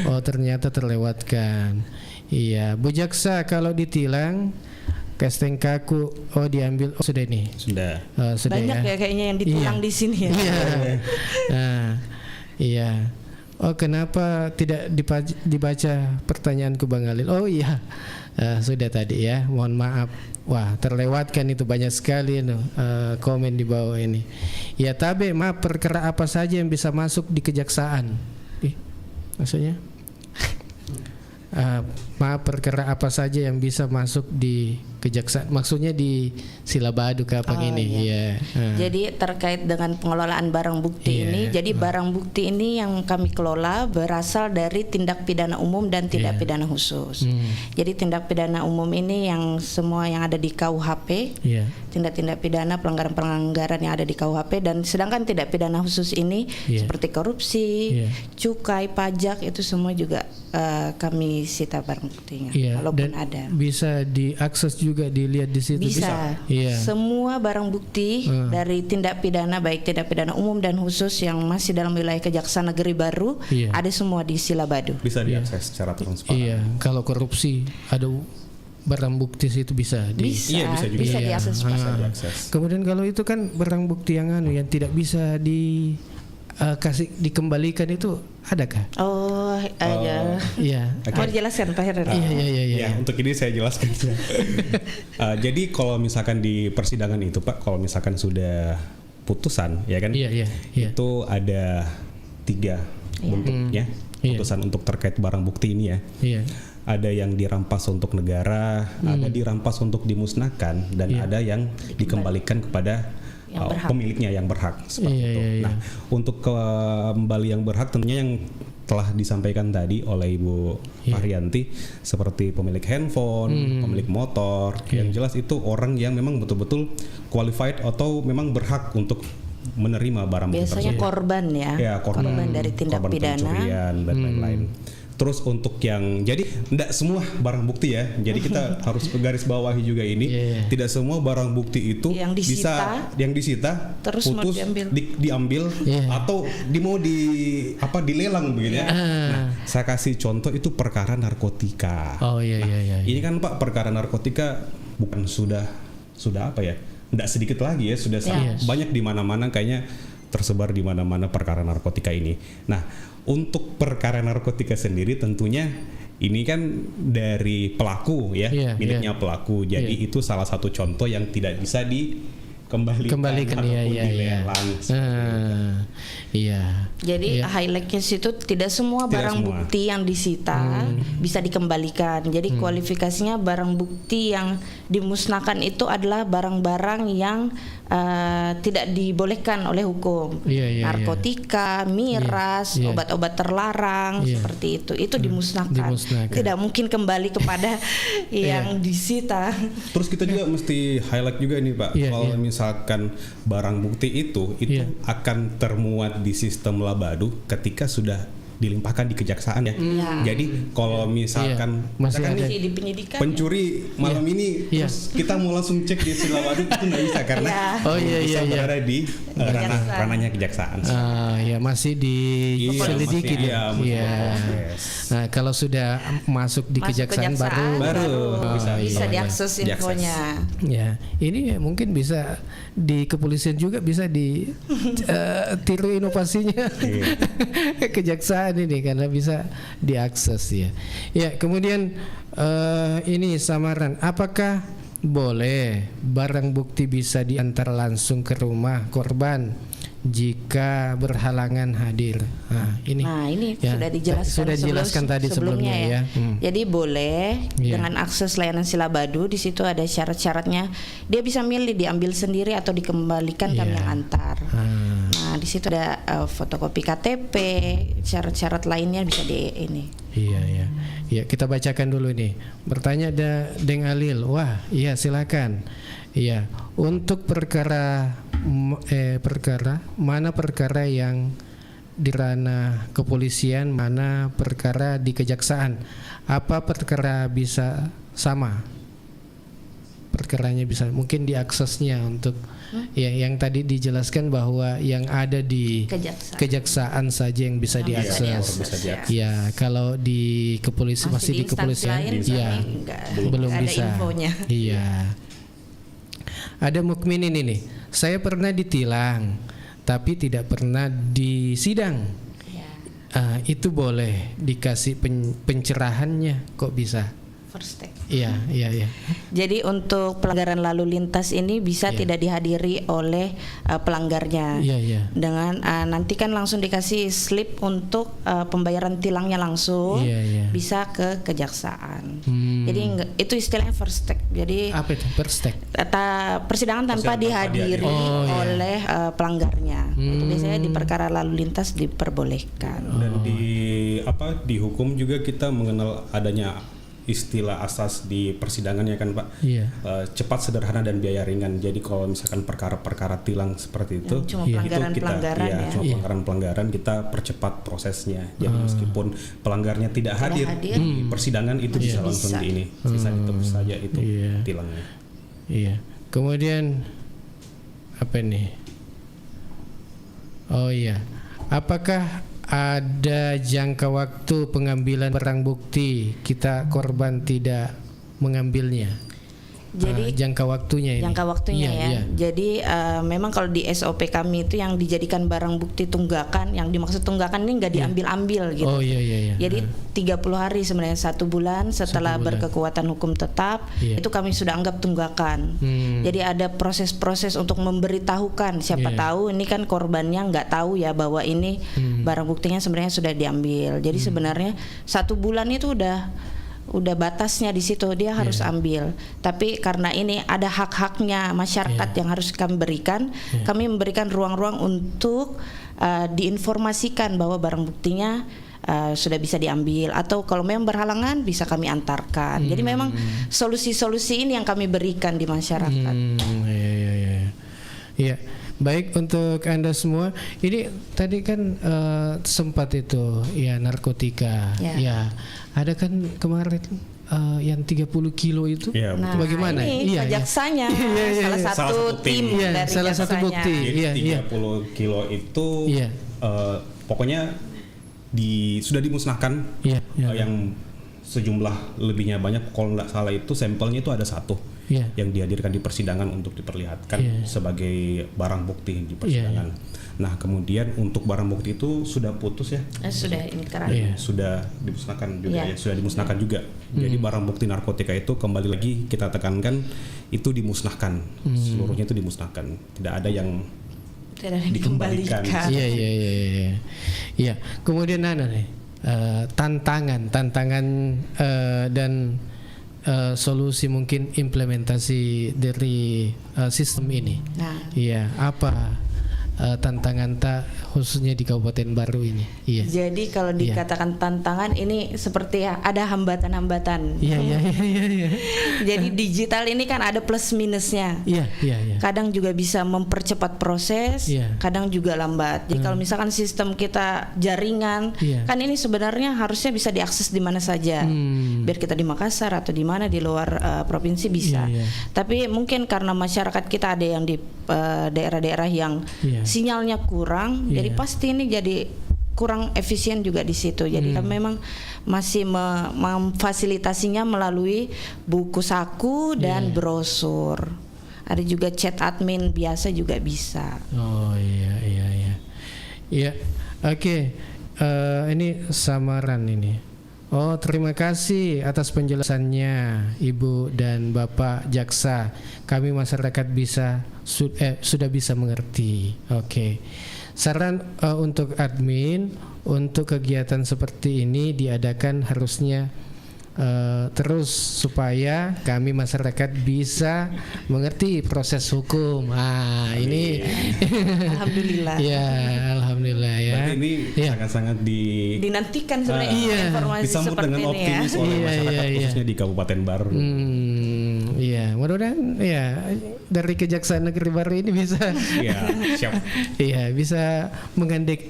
Oh ternyata terlewatkan. Iya, Bu Jaksa kalau ditilang Kasteng kaku, diambil, sudah ini. Sudah. Sudah Banyak ya kayaknya yang ditilang di sini ya. Iya. Oh kenapa tidak dibaca pertanyaanku Bang Alil? Oh iya, sudah tadi ya. Mohon maaf. Wah terlewatkan itu banyak sekali komen di bawah ini. Ya tabe maaf, perkara apa saja yang bisa masuk di kejaksaan? Maksudnya? Maaf, perkara apa saja yang bisa masuk di kejaksaan? Maksudnya di Silabadu Kapang ini. Jadi terkait dengan pengelolaan barang bukti ini, jadi barang bukti ini yang kami kelola berasal dari tindak pidana umum dan tindak pidana khusus. Jadi tindak pidana umum ini yang semua yang ada di KUHP, tindak-tindak pidana pelanggaran-pelanggaran yang ada di KUHP, dan sedangkan tindak pidana khusus ini seperti korupsi, cukai, pajak, itu semua juga kami sita barang buktinya. Walaupun ada. Bisa diakses juga, dilihat di situ. Bisa. Semua barang bukti dari tindak pidana, baik tindak pidana umum dan khusus yang masih dalam wilayah Kejaksaan Negeri Baru, ada semua di Silabadu. Bisa diakses secara transparan. Iya, kalau korupsi ada barang bukti situ bisa bisa juga. Bisa diakses. Kemudian kalau itu kan barang bukti yang tidak bisa kasih dikembalikan, itu adakah? Ada. Iya. Mau dijelaskan Pak Heran? Iya. Untuk ini saya jelaskan. Jadi kalau misalkan di persidangan itu Pak, kalau misalkan sudah putusan, ya kan? Itu ada 3 bentuknya. Putusan untuk terkait barang bukti ini ya. Ada yang dirampas untuk negara, ada dirampas untuk dimusnahkan, dan ada yang dikembalikan kepada pemiliknya yang berhak, seperti itu. Nah, untuk kembali yang berhak tentunya yang telah disampaikan tadi oleh Ibu Arianti, seperti pemilik handphone, pemilik motor, yang jelas itu orang yang memang betul-betul qualified atau memang berhak untuk menerima barang bukti tersebut. Biasanya korban ya, korban dari tindak pidana, pencurian dan lain-lain. Terus untuk yang, jadi tidak semua barang bukti ya, jadi kita harus garis bawahi juga ini, tidak semua barang bukti itu yang disita terus putus diambil atau dilelang begitu ya. Nah, saya kasih contoh, itu perkara narkotika. Ini kan Pak, perkara narkotika bukan sudah apa ya? Tidak sedikit lagi ya, sudah banyak di mana-mana, kayaknya tersebar di mana-mana perkara narkotika ini. Nah, untuk perkara narkotika sendiri tentunya ini kan dari pelaku ya, miliknya pelaku. Jadi itu salah satu contoh yang tidak bisa dikembalikan dilelang. Jadi highlightnya situ tidak semua barang bukti yang disita bisa dikembalikan. Jadi kualifikasinya barang bukti yang dimusnahkan itu adalah barang-barang yang tidak dibolehkan oleh hukum. Narkotika, miras, obat-obat terlarang, seperti itu dimusnahkan. Tidak mungkin kembali kepada yang disita. Terus kita juga mesti highlight juga nih Pak, kalau misalkan barang bukti itu akan termuat di sistem Labadu ketika sudah dilimpahkan di kejaksaan ya. Jadi kalau misalkan di penyidikan pencuri malam ini terus kita mau langsung cek di Silabadu, itu nggak bisa karena bisa berada di ranahnya kejaksaan. Masih diselidiki dia. Nah, kalau sudah masuk di kejaksaan baru bisa diakses infonya. Ini mungkin bisa di kepolisian juga bisa ditiru inovasinya kejaksaan ini, karena bisa diakses ya. Kemudian ini samaran, apakah boleh barang bukti bisa diantar langsung ke rumah korban jika berhalangan hadir. Ini sudah dijelaskan tadi sebelumnya ya. Jadi boleh dengan akses layanan Silabadu, di situ ada syarat-syaratnya. Dia bisa milih diambil sendiri atau dikembalikan kami yang antar. Nah, di situ ada fotokopi KTP, syarat-syarat lainnya bisa di ini. Iya, kita bacakan dulu nih. Bertanya ada Deng Alil. Wah, iya silakan. Iya, untuk perkara mana perkara yang di ranah kepolisian, mana perkara di kejaksaan? Apa perkara bisa sama? Perkaranya bisa mungkin diaksesnya untuk yang tadi dijelaskan bahwa yang ada di kejaksaan saja yang bisa diakses. Ya, kalau di kepolisian masih di kepolisian, belum bisa. Iya. Ada Mukminin ini. Saya pernah ditilang, tapi tidak pernah disidang. Itu boleh dikasih pencerahannya, kok bisa? First step. Iya. Jadi untuk pelanggaran lalu lintas ini bisa tidak dihadiri oleh pelanggarnya. Dengan nanti kan langsung dikasih slip untuk pembayaran tilangnya langsung, bisa ke kejaksaan. Jadi itu istilahnya first step. Jadi apa itu first step? Persidangan tanpa dihadiri oleh pelanggarnya. Itu biasanya di perkara lalu lintas diperbolehkan. Dan di hukum juga kita mengenal adanya istilah asas di persidangan ya kan Pak, cepat, sederhana dan biaya ringan. Jadi kalau misalkan perkara-perkara tilang seperti itu, cuma pelanggaran kita percepat prosesnya. Jadi meskipun pelanggarnya tidak hadir di persidangan itu bisa langsung bisa ditutup saja itu tilangnya. Iya. Kemudian apa nih? Oh iya, apakah ada jangka waktu pengambilan barang bukti kita korban tidak mengambilnya? Jadi jangka waktunya ya. Jadi memang kalau di SOP kami itu yang dijadikan barang bukti tunggakan, yang dimaksud tunggakan ini nggak diambil-ambil gitu. Jadi 30 hari sebenarnya, 1 bulan setelah berkekuatan hukum tetap itu kami sudah anggap tunggakan. Jadi ada proses-proses untuk memberitahukan, siapa tahu ini kan korbannya nggak tahu ya bahwa ini barang buktinya sebenarnya sudah diambil. Jadi sebenarnya 1 bulan itu udah batasnya di situ, dia harus ambil. Tapi karena ini ada hak-haknya masyarakat yang harus kami berikan, kami memberikan ruang-ruang untuk diinformasikan bahwa barang buktinya sudah bisa diambil, atau kalau memang berhalangan bisa kami antarkan. Jadi memang solusi-solusi ini yang kami berikan di masyarakat. Iya. Baik, untuk Anda semua, ini tadi kan sempat itu narkotika. Ada kan kemarin yang 30 kilo itu. Nah, bagaimana? Ini kejaksanya salah satu tim dari salah satu bukti. Jadi 30 kilo itu pokoknya sudah dimusnahkan. Yang sejumlah lebihnya banyak, kalau nggak salah itu sampelnya itu ada 1 yang dihadirkan di persidangan untuk diperlihatkan sebagai barang bukti di persidangan. Nah, kemudian untuk barang bukti itu sudah putus ya? Sudah ini sekarang. Sudah dimusnahkan juga sudah dimusnahkan juga. Jadi barang bukti narkotika itu kembali lagi kita tekankan itu dimusnahkan. Seluruhnya itu dimusnahkan. Tidak ada yang dikembalikan. Iya. Kemudian tantangan dan solusi mungkin implementasi dari sistem ini. Apa tantangan khususnya di Kabupaten Baru ini? Jadi kalau dikatakan tantangan ini seperti ada hambatan-hambatan. Jadi digital ini kan ada plus minusnya. Kadang juga bisa mempercepat proses, kadang juga lambat. Jadi kalau misalkan sistem kita jaringan, kan ini sebenarnya harusnya bisa diakses di mana saja. Biar kita di Makassar atau di mana di luar provinsi bisa. Tapi mungkin karena masyarakat kita ada yang di daerah-daerah yang sinyalnya kurang, jadi pasti ini jadi kurang efisien juga di situ. Jadi kami memang masih memfasilitasinya melalui buku saku dan brosur. Ada juga chat admin biasa juga bisa. Oke. Ini samaran ini. Oh, terima kasih atas penjelasannya Ibu dan Bapak Jaksa. Kami masyarakat sudah bisa mengerti. Oke. Saran untuk admin, untuk kegiatan seperti ini diadakan harusnya terus supaya kami masyarakat bisa mengerti proses hukum. Ini Alhamdulillah. Ya, alhamdulillah ya. Berarti ini sangat-sangat dinantikan sebenarnya informasi disambut seperti dengan ini optimis ya. oleh masyarakat khususnya di Kabupaten Baru. Iya, mudah-mudahan ya dari Kejaksaan Negeri Baru ini bisa Siap. Iya, bisa menggandeng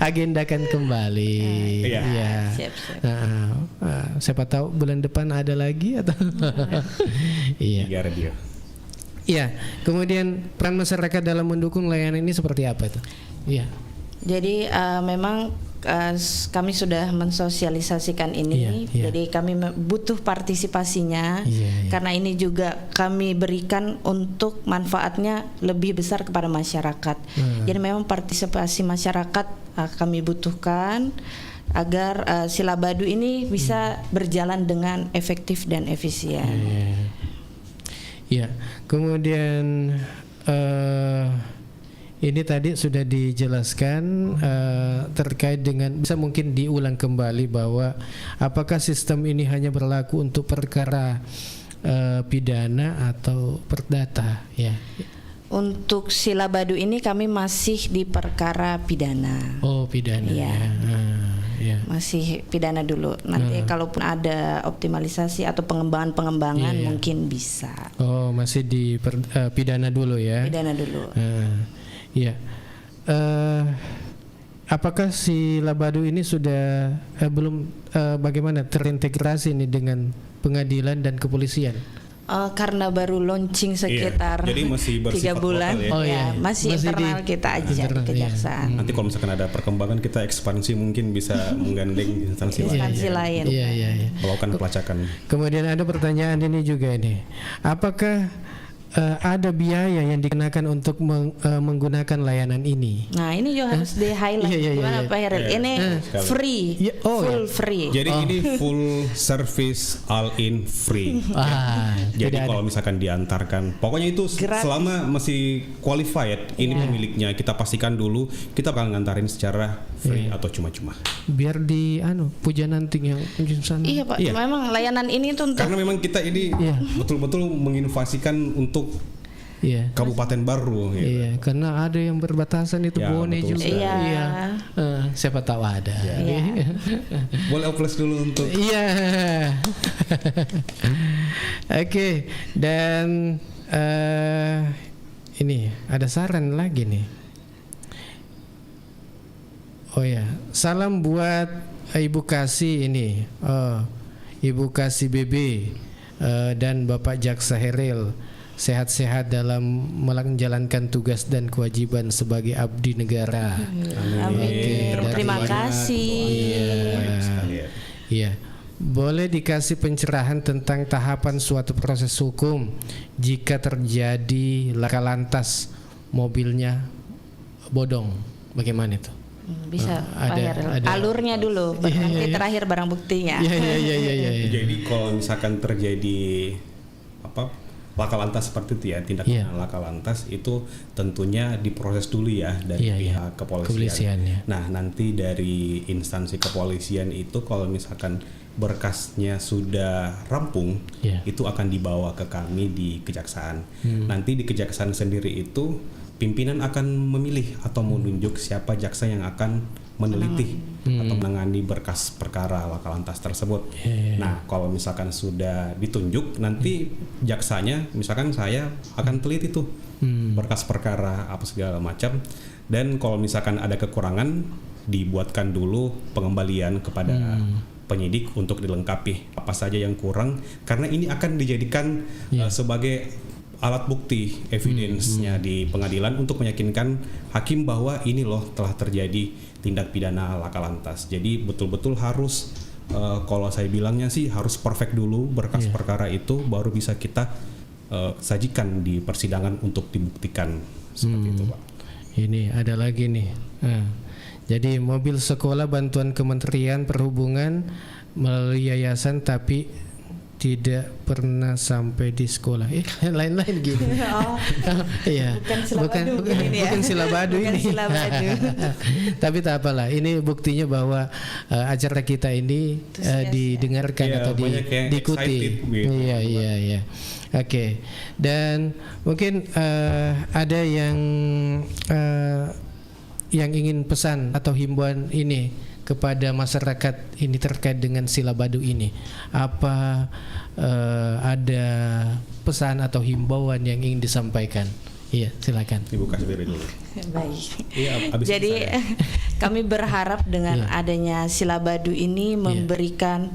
agendakan kembali. Iya. Siap. Siapa tahu bulan depan ada lagi atau iya. Tiga radio. Iya. Kemudian peran masyarakat dalam mendukung layanan ini seperti apa itu? Iya. Jadi memang kami sudah mensosialisasikan ini. Jadi kami butuh partisipasinya karena ini juga kami berikan untuk manfaatnya lebih besar kepada masyarakat. Jadi memang partisipasi masyarakat kami butuhkan agar Silabadu ini bisa berjalan dengan efektif dan efisien. Ya, kemudian ini tadi sudah dijelaskan terkait dengan, bisa mungkin diulang kembali bahwa apakah sistem ini hanya berlaku untuk perkara pidana atau perdata ya? Untuk Silabadu ini kami masih di perkara pidana. Oh, pidana ya. Masih pidana dulu. Nanti kalaupun ada optimalisasi atau pengembangan mungkin bisa. Oh, masih di pidana dulu ya. Pidana dulu. Ya. Apakah Silabadu ini sudah belum bagaimana terintegrasi ini dengan pengadilan dan kepolisian? Karena baru launching sekitar jadi masih 3 bulan ya. Masih internal kita aja di Kejaksaan. Nanti kalau misalkan ada perkembangan kita ekspansi mungkin bisa menggandeng instansi lain. Melakukan pelacakan. Kemudian ada pertanyaan ini juga nih. Apakah ada biaya yang dikenakan untuk menggunakan layanan ini? Nah, ini juga harus di-highlight. Gimana Pak Heril? Ini free, full free. Jadi ini full service all in free. Jadi kalau misalkan diantarkan, pokoknya itu selama masih qualified, ini pemiliknya kita pastikan dulu, kita bakal ngantarin secara free atau cuma-cuma. Biar di puja nanti yang sana. Iya Pak, memang layanan ini tuh untuk, karena memang kita ini betul-betul menginovasikan untuk Kabupaten Baru. Iya, karena ada yang berbatasan itu Bone juga. Iya. Siapa tahu ada. Boleh plus dulu untuk. Iya. Oke, dan ini ada saran lagi nih. Oh ya, salam buat Ibu Kasih ini. Ibu Kasih BB dan Bapak Jaksa Heril. Sehat-sehat dalam menjalankan tugas dan kewajiban sebagai abdi negara. Amin. Terima kasih. Iya. Boleh dikasih pencerahan tentang tahapan suatu proses hukum jika terjadi laka lantas mobilnya bodong. Bagaimana itu? Bisa ada alurnya dulu, nanti terakhir barang buktinya. Iya. Jadi kalau misalkan terjadi laka lantas seperti itu ya, tindak pidana laka lantas itu tentunya diproses dulu ya dari pihak kepolisian. Nah, nanti dari instansi kepolisian itu kalau misalkan berkasnya sudah rampung, itu akan dibawa ke kami di kejaksaan. Nanti di kejaksaan sendiri itu pimpinan akan memilih atau menunjuk siapa jaksa yang akan meneliti atau menangani berkas perkara laka lantas tersebut. Nah, kalau misalkan sudah ditunjuk, nanti jaksanya, misalkan saya akan teliti tuh berkas perkara apa segala macam. Dan kalau misalkan ada kekurangan, dibuatkan dulu pengembalian kepada penyidik untuk dilengkapi apa saja yang kurang, karena ini akan dijadikan sebagai alat bukti, evidence-nya di pengadilan untuk meyakinkan hakim bahwa ini loh telah terjadi tindak pidana laka lantas. Jadi betul-betul harus kalau saya bilangnya sih harus perfect dulu berkas perkara itu, baru bisa kita sajikan di persidangan untuk dibuktikan seperti itu, Pak. Ini ada lagi nih. Jadi mobil sekolah bantuan Kementerian Perhubungan melalui yayasan tapi tidak pernah sampai di sekolah. Lain-lain gini. Iya. Bukan silabadu ini. Tapi tak apalah. Ini buktinya bahwa acara kita ini didengarkan atau diikuti. Iya. Oke. Dan mungkin ada yang ingin pesan atau himbauan ini kepada masyarakat ini terkait dengan silabadu ini. Apa ada pesan atau himbauan yang ingin disampaikan? Iya, silakan. Ibu kasih diri dulu. Baik. Iya, jadi kami berharap dengan adanya silabadu ini memberikan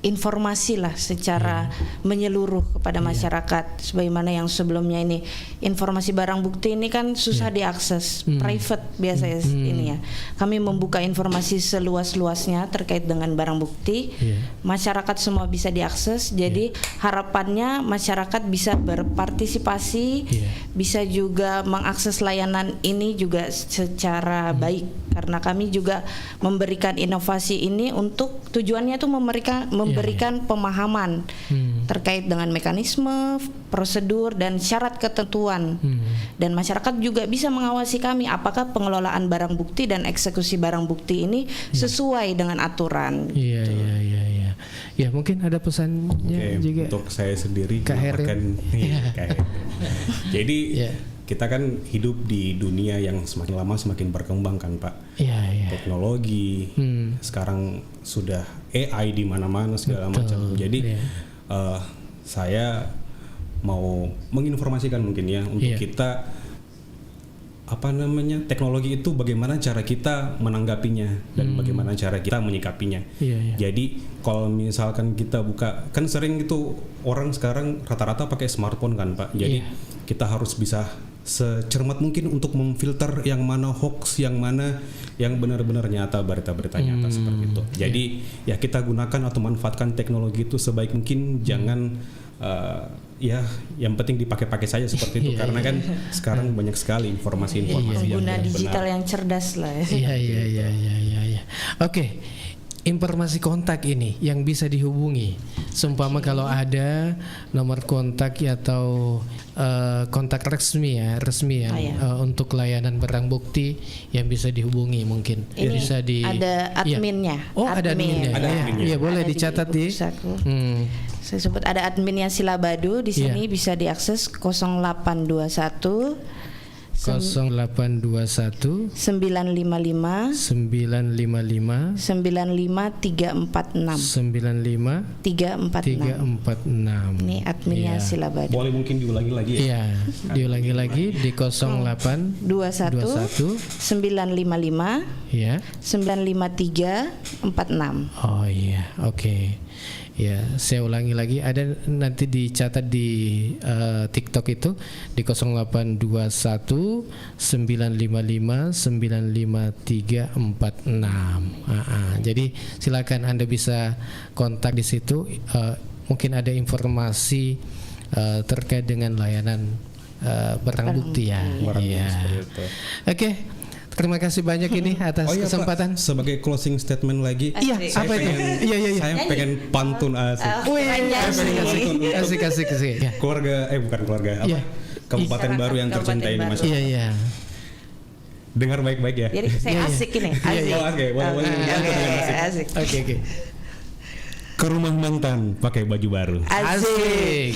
informasi lah secara menyeluruh kepada masyarakat, sebagaimana yang sebelumnya ini informasi barang bukti ini kan susah diakses, private biasa ini ya. Kami membuka informasi seluas-luasnya terkait dengan barang bukti, masyarakat semua bisa diakses. Jadi harapannya masyarakat bisa berpartisipasi, bisa juga mengakses layanan ini juga secara baik, karena kami juga memberikan inovasi ini untuk tujuannya itu memberikan pemahaman terkait dengan mekanisme, prosedur dan syarat ketentuan. Dan masyarakat juga bisa mengawasi kami apakah pengelolaan barang bukti dan eksekusi barang bukti ini sesuai dengan aturan. Iya. Ya, mungkin ada pesannya juga untuk saya sendiri. Kak Heril. Jadi kita kan hidup di dunia yang semakin lama semakin berkembang kan Pak. Teknologi sekarang sudah AI di mana-mana segala macam. Jadi saya mau menginformasikan mungkin ya untuk kita teknologi itu bagaimana cara kita menanggapinya dan bagaimana cara kita menyikapinya. Jadi kalau misalkan kita buka, kan sering itu orang sekarang rata-rata pakai smartphone kan Pak. Jadi kita harus bisa secermat mungkin untuk memfilter yang mana hoax, yang mana yang benar-benar nyata, berita-berita nyata seperti itu. Jadi ya kita gunakan atau manfaatkan teknologi itu sebaik mungkin, jangan yang penting dipakai-pakai saja seperti itu, karena kan sekarang banyak sekali informasi-informasi yang pengguna digital benar. yang cerdas lah. Iya. Oke. Informasi kontak ini yang bisa dihubungi, seumpama kalau ada nomor kontak atau kontak resmi ya untuk layanan barang bukti yang bisa dihubungi, mungkin ini bisa ada adminnya. Ada adminnya. Iya, boleh dicatat di. Saya sebut ada adminnya Silabadu di sini, bisa diakses 0821 0821 955 955 95346 346. Ini adminnya Silabadu. Boleh mungkin diulangi lagi ya? Iya, diulangi lagi di 0821 955 ya 95346. Oh iya, oke. Ya, saya ulangi lagi, ada nanti dicatat di TikTok itu di 0821 955 95346. Jadi silakan Anda bisa kontak di situ. Mungkin ada informasi terkait dengan layanan barang bukti ya. Oke. Terima kasih banyak ini atas kesempatan. Pak, sebagai closing statement lagi. Iya, apa itu? Iya. Saya pengen pantun asik. Asik. Keluarga, bukan keluarga. Kabupaten Baru yang tercinta ini Mas. Iya. Dengar baik-baik ya. Jadi saya asik ini. Asik. Oke. Ke rumah mantan pakai baju baru. Asik.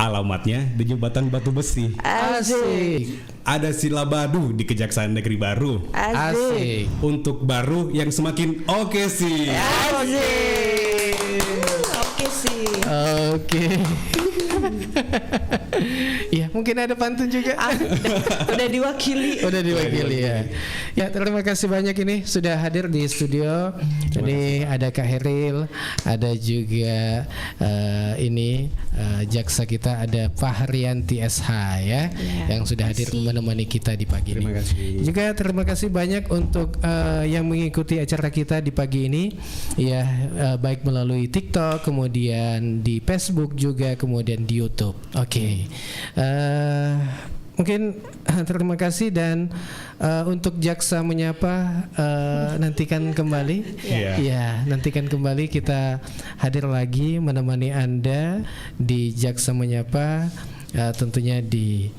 Alamatnya di Jembatan Batu Besi. Asik. Ada Silabadu di Kejaksaan Negeri Baru. Asik. Untuk baru yang semakin oke sih. Asik. Oke. Ya, mungkin ada pantun juga. Udah diwakili ya. Ya, terima kasih banyak ini sudah hadir di studio. Ini ada Kak Heril, ada juga jaksa kita, ada Fahrianti SH ya, yang sudah hadir menemani kita di pagi ini. Terima kasih. Juga terima kasih banyak untuk yang mengikuti acara kita di pagi ini ya, baik melalui TikTok, kemudian di Facebook juga, kemudian di YouTube. Oke. mungkin terima kasih dan untuk Jaksa Menyapa nantikan kembali. Ya, nantikan kembali kita hadir lagi menemani Anda di Jaksa Menyapa tentunya di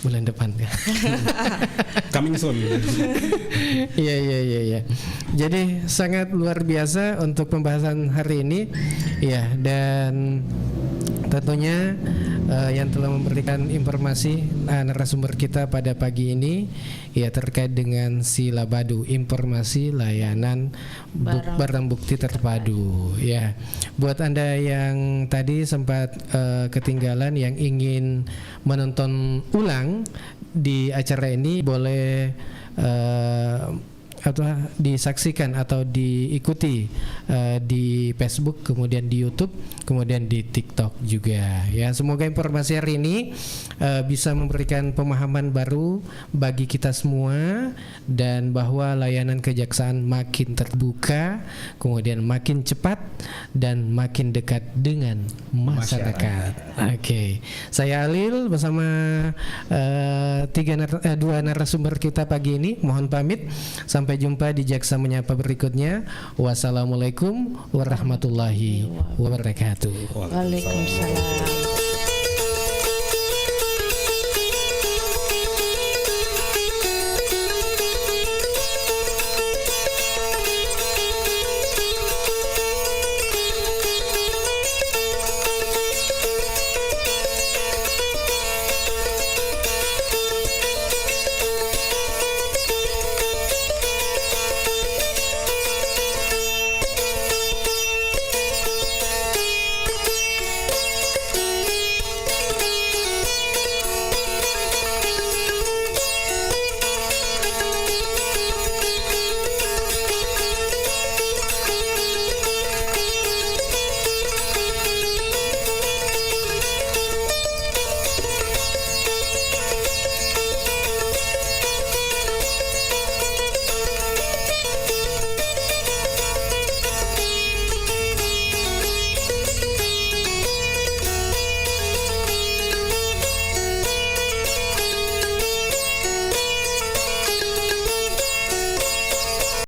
bulan depan. Coming soon. Iya. Jadi sangat luar biasa untuk pembahasan hari ini. Ya, dan tentunya yang telah memberikan informasi narasumber kita pada pagi ini ya terkait dengan Silabadu, informasi layanan barang bukti terpadu. Ya, buat Anda yang tadi sempat ketinggalan yang ingin menonton ulang di acara ini boleh atau disaksikan atau diikuti di Facebook, kemudian di YouTube, kemudian di TikTok juga. Ya, semoga informasi hari ini bisa memberikan pemahaman baru bagi kita semua dan bahwa layanan kejaksaan makin terbuka, kemudian makin cepat dan makin dekat dengan masyarakat. Oke. Saya Alil bersama dua narasumber kita pagi ini. Mohon pamit. Sampai jumpa di Jaksa Menyapa berikutnya. Wassalamualaikum warahmatullahi wabarakatuh. Waalaikumsalam.